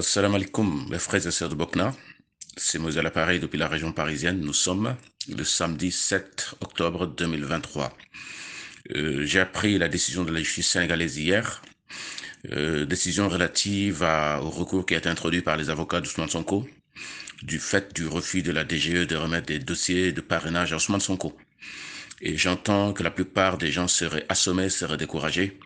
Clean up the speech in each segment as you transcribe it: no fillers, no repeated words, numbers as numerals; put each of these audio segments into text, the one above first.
Assalamu alaikum, mes frères et sœurs de Bokna. C'est Moselle à l'appareil depuis la région parisienne. Nous sommes le samedi 7 octobre 2023. J'ai appris la décision de la justice sénégalaise hier, décision relative au recours qui a été introduit par les avocats d'Ousmane Sonko, du fait du refus de la DGE de remettre des dossiers de parrainage à Ousmane Sonko. Et j'entends que la plupart des gens seraient assommés, seraient découragés,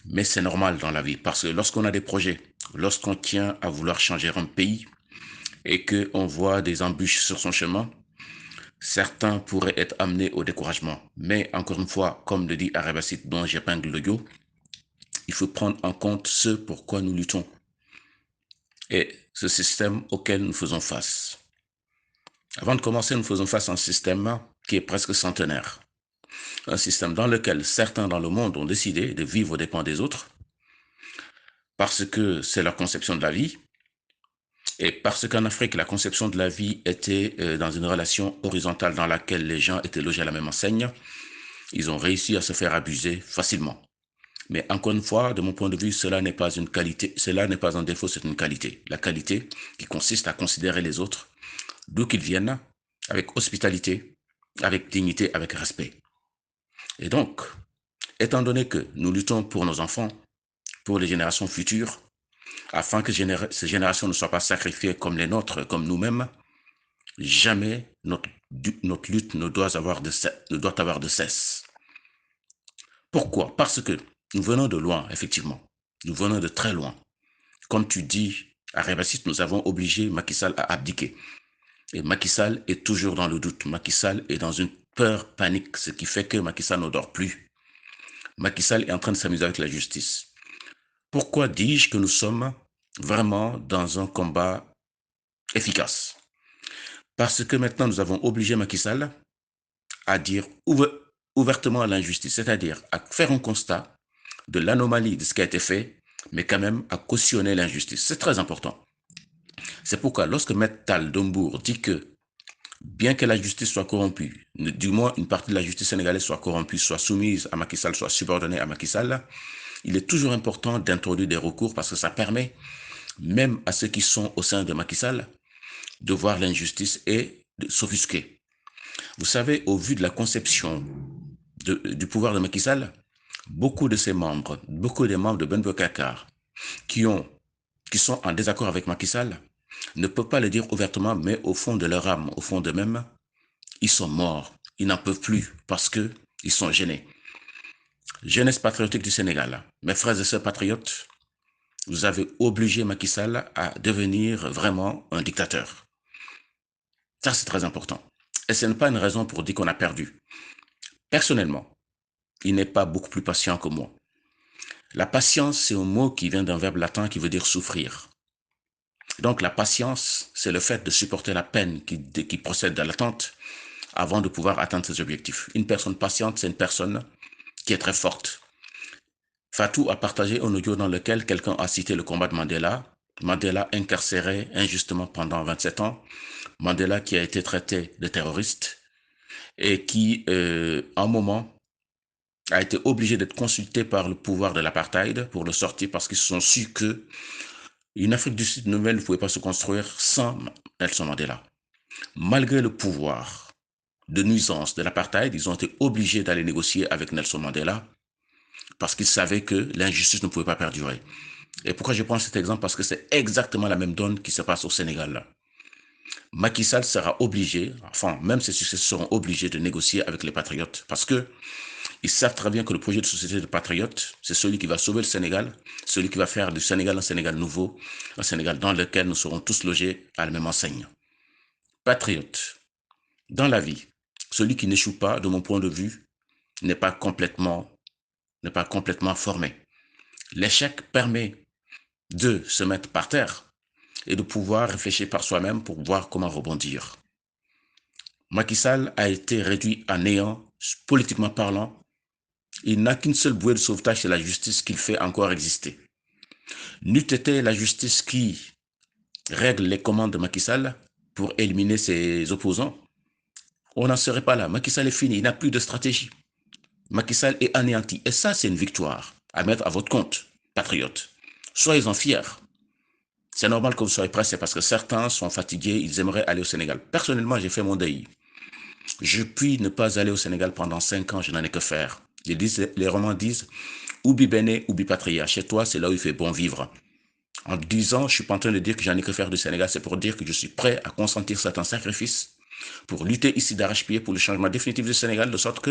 mais c'est normal dans la vie, parce que lorsqu'on a des projets, lorsqu'on tient à vouloir changer un pays, et qu'on voit des embûches sur son chemin, certains pourraient être amenés au découragement. Mais encore une fois, comme le dit Arabacite dont j'épingle le l'audio, il faut prendre en compte ce pourquoi nous luttons et ce système auquel nous faisons face. Avant de commencer, nous faisons face à un système qui est presque centenaire. Un système dans lequel certains dans le monde ont décidé de vivre aux dépens des autres parce que c'est leur conception de la vie, et parce qu'en Afrique, la conception de la vie était dans une relation horizontale dans laquelle les gens étaient logés à la même enseigne, ils ont réussi à se faire abuser facilement. Mais encore une fois, de mon point de vue, cela n'est pas une qualité, cela n'est pas un défaut, c'est une qualité. La qualité qui consiste à considérer les autres, d'où qu'ils viennent, avec hospitalité, avec dignité, avec respect. Et donc, étant donné que nous luttons pour nos enfants, pour les générations futures, afin que ces générations ne soient pas sacrifiées comme les nôtres, comme nous-mêmes, jamais notre lutte ne doit avoir de cesse. Pourquoi? Parce que nous venons de loin, effectivement. Nous venons de très loin. Comme tu dis, à Rébassis, nous avons obligé Macky Sall à abdiquer. Et Macky Sall est toujours dans le doute. Macky Sall est dans une peur panique, ce qui fait que Macky Sall ne dort plus. Macky Sall est en train de s'amuser avec la justice. Pourquoi dis-je que nous sommes vraiment dans un combat efficace? Parce que maintenant, nous avons obligé Macky Sall à dire ouvertement l'injustice, c'est-à-dire à faire un constat de l'anomalie de ce qui a été fait, mais quand même à cautionner l'injustice. C'est très important. C'est pourquoi lorsque Maître Tal Dombourg dit que bien que la justice soit corrompue, du moins une partie de la justice sénégalaise soit corrompue, soit soumise à Macky Sall, soit subordonnée à Macky Sall, il est toujours important d'introduire des recours parce que ça permet même à ceux qui sont au sein de Macky Sall de voir l'injustice et de s'offusquer. Vous savez, au vu de la conception du pouvoir de Macky Sall, beaucoup de ses membres, beaucoup des membres de Ben Bokakar qui sont en désaccord avec Macky Sall ne peuvent pas le dire ouvertement, mais au fond de leur âme, au fond d'eux-mêmes, ils sont morts. Ils n'en peuvent plus parce qu'ils sont gênés. Jeunesse patriotique du Sénégal, mes frères et sœurs patriotes, vous avez obligé Macky Sall à devenir vraiment un dictateur. Ça, c'est très important. Et ce n'est pas une raison pour dire qu'on a perdu. Personnellement, il n'est pas beaucoup plus patient que moi. La patience, c'est un mot qui vient d'un verbe latin qui veut dire souffrir. Donc la patience, c'est le fait de supporter la peine qui procède de l'attente avant de pouvoir atteindre ses objectifs. Une personne patiente, c'est une personne qui est très forte. Fatou a partagé un audio dans lequel quelqu'un a cité le combat de Mandela. Mandela incarcéré injustement pendant 27 ans. Mandela qui a été traité de terroriste et qui, à un moment, a été obligé d'être consulté par le pouvoir de l'apartheid pour le sortir parce qu'ils se sont su que une Afrique du Sud nouvelle ne pouvait pas se construire sans Nelson Mandela. Malgré le pouvoir de nuisance de l'apartheid, ils ont été obligés d'aller négocier avec Nelson Mandela parce qu'ils savaient que l'injustice ne pouvait pas perdurer. Et pourquoi je prends cet exemple? Parce que c'est exactement la même donne qui se passe au Sénégal. Là. Macky Sall sera obligé, enfin même ses successeurs seront obligés de négocier avec les patriotes parce que ils savent très bien que le projet de société de patriotes, c'est celui qui va sauver le Sénégal, celui qui va faire du Sénégal un Sénégal nouveau, un Sénégal dans lequel nous serons tous logés à la même enseigne. Patriote, dans la vie, celui qui n'échoue pas, de mon point de vue, n'est pas complètement formé. L'échec permet de se mettre par terre et de pouvoir réfléchir par soi-même pour voir comment rebondir. Macky Sall a été réduit à néant, politiquement parlant. Il n'a qu'une seule bouée de sauvetage, c'est la justice qu'il fait encore exister. N'eût été la justice qui règle les commandes de Macky Sall pour éliminer ses opposants, on n'en serait pas là. Macky Sall est fini, il n'a plus de stratégie. Macky Sall est anéanti. Et ça, c'est une victoire à mettre à votre compte, patriotes. Soyez-en fiers. C'est normal que vous soyez pressés parce que certains sont fatigués, ils aimeraient aller au Sénégal. Personnellement, j'ai fait mon deuil. Je puis ne pas aller au Sénégal pendant 5 ans, je n'en ai que faire. Les romans disent Ubi bene, ubi patria. Chez toi, c'est là où il fait bon vivre. En 10 ans, je suis pas en train de dire que j'en ai que faire du Sénégal, c'est pour dire que je suis prêt à consentir certains sacrifices pour lutter ici d'arrache-pied pour le changement définitif du Sénégal, de sorte que,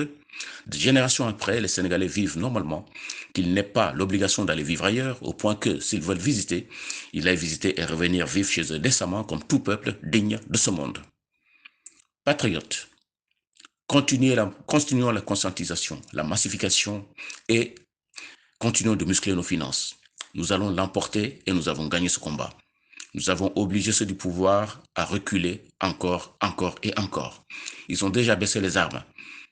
de générations après, les Sénégalais vivent normalement, qu'ils n'aient pas l'obligation d'aller vivre ailleurs, au point que, s'ils veulent visiter, ils aillent visiter et revenir vivre chez eux décemment comme tout peuple digne de ce monde. Patriotes, continuons la conscientisation, la massification et continuons de muscler nos finances. Nous allons l'emporter et nous avons gagné ce combat. Nous avons obligé ceux du pouvoir à reculer encore, encore et encore. Ils ont déjà baissé les armes,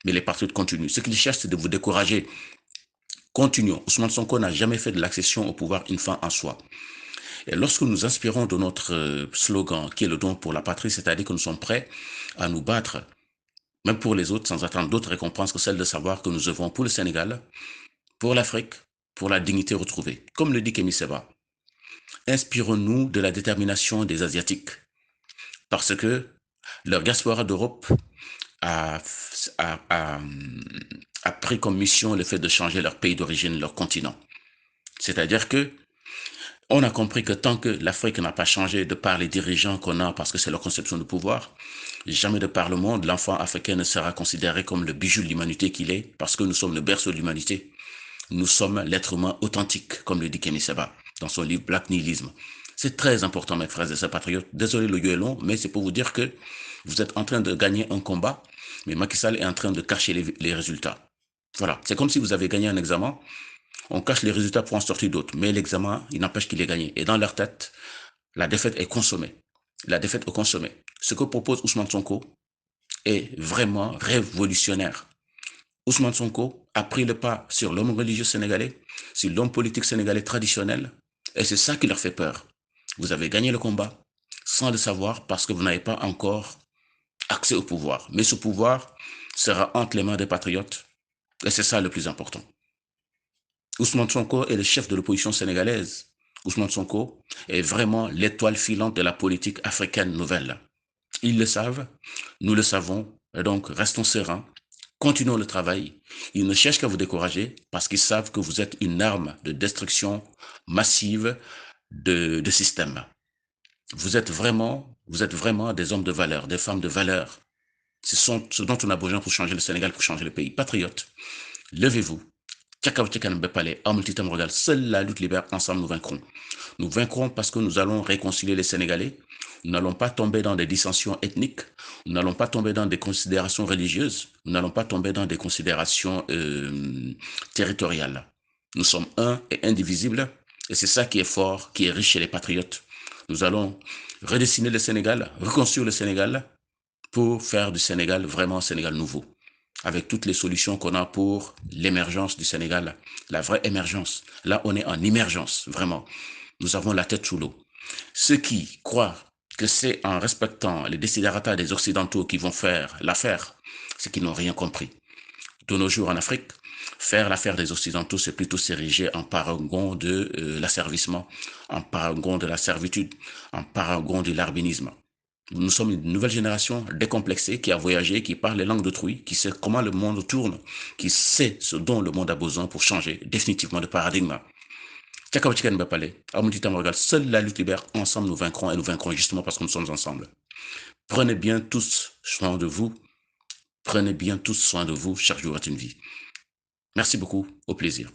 mais les patriotes continuent. Ce qu'ils cherchent, c'est de vous décourager. Continuons. Ousmane Sonko n'a jamais fait de l'accession au pouvoir une fin en soi. Et lorsque nous inspirons de notre slogan, qui est le don pour la patrie, c'est-à-dire que nous sommes prêts à nous battre, même pour les autres, sans attendre d'autres récompenses que celle de savoir que nous œuvrons pour le Sénégal, pour l'Afrique, pour la dignité retrouvée. Comme le dit Kémy Séba, inspirons-nous de la détermination des Asiatiques, parce que leur diaspora d'Europe a, a, a, a pris comme mission le fait de changer leur pays d'origine, leur continent. C'est-à-dire que on a compris que tant que l'Afrique n'a pas changé de par les dirigeants qu'on a, parce que c'est leur conception de pouvoir, jamais de par le monde, l'enfant africain ne sera considéré comme le bijou de l'humanité qu'il est, parce que nous sommes le berceau de l'humanité. Nous sommes l'être humain authentique, comme le dit Kémy Séba dans son livre Black Nihilisme. C'est très important, mes frères et sœurs patriotes. Désolé, le lieu est long, mais c'est pour vous dire que vous êtes en train de gagner un combat, mais Macky Sall est en train de cacher les résultats. Voilà, c'est comme si vous avez gagné un examen, on cache les résultats pour en sortir d'autres, mais l'examen, il n'empêche qu'il est gagné. Et dans leur tête, la défaite est consommée. La défaite est consommée. Ce que propose Ousmane Sonko est vraiment révolutionnaire. Ousmane Sonko a pris le pas sur l'homme religieux sénégalais, sur l'homme politique sénégalais traditionnel, et c'est ça qui leur fait peur. Vous avez gagné le combat sans le savoir parce que vous n'avez pas encore accès au pouvoir. Mais ce pouvoir sera entre les mains des patriotes, et c'est ça le plus important. Ousmane Sonko est le chef de l'opposition sénégalaise. Ousmane Sonko est vraiment l'étoile filante de la politique africaine nouvelle. Ils le savent, nous le savons, et donc restons sereins, continuons le travail. Ils ne cherchent qu'à vous décourager parce qu'ils savent que vous êtes une arme de destruction massive de système. Vous êtes vraiment des hommes de valeur, des femmes de valeur. Ce dont on a besoin pour changer le Sénégal, pour changer le pays. Patriotes, levez-vous. Seule la lutte libère, ensemble nous vaincrons. Nous vaincrons parce que nous allons réconcilier les Sénégalais. Nous n'allons pas tomber dans des dissensions ethniques. Nous n'allons pas tomber dans des considérations religieuses. Nous n'allons pas tomber dans des considérations territoriales. Nous sommes un et indivisibles. Et c'est ça qui est fort, qui est riche chez les patriotes. Nous allons redessiner le Sénégal, reconstruire le Sénégal pour faire du Sénégal vraiment un Sénégal nouveau, avec toutes les solutions qu'on a pour l'émergence du Sénégal, la vraie émergence. Là, on est en émergence, vraiment. Nous avons la tête sous l'eau. Ceux qui croient que c'est en respectant les desiderata des Occidentaux qui vont faire l'affaire, c'est qu'ils n'ont rien compris. De nos jours en Afrique, faire l'affaire des Occidentaux, c'est plutôt s'ériger en paragon de l'asservissement, en paragon de la servitude, en paragon du larbinisme. Nous sommes une nouvelle génération décomplexée qui a voyagé, qui parle les langues d'autrui, qui sait comment le monde tourne, qui sait ce dont le monde a besoin pour changer définitivement de paradigme. Seule la lutte libère, ensemble nous vaincrons et nous vaincrons justement parce que nous sommes ensemble. Prenez bien tous soin de vous. Prenez bien tous soin de vous. Chaque jour est une vie. Merci beaucoup. Au plaisir.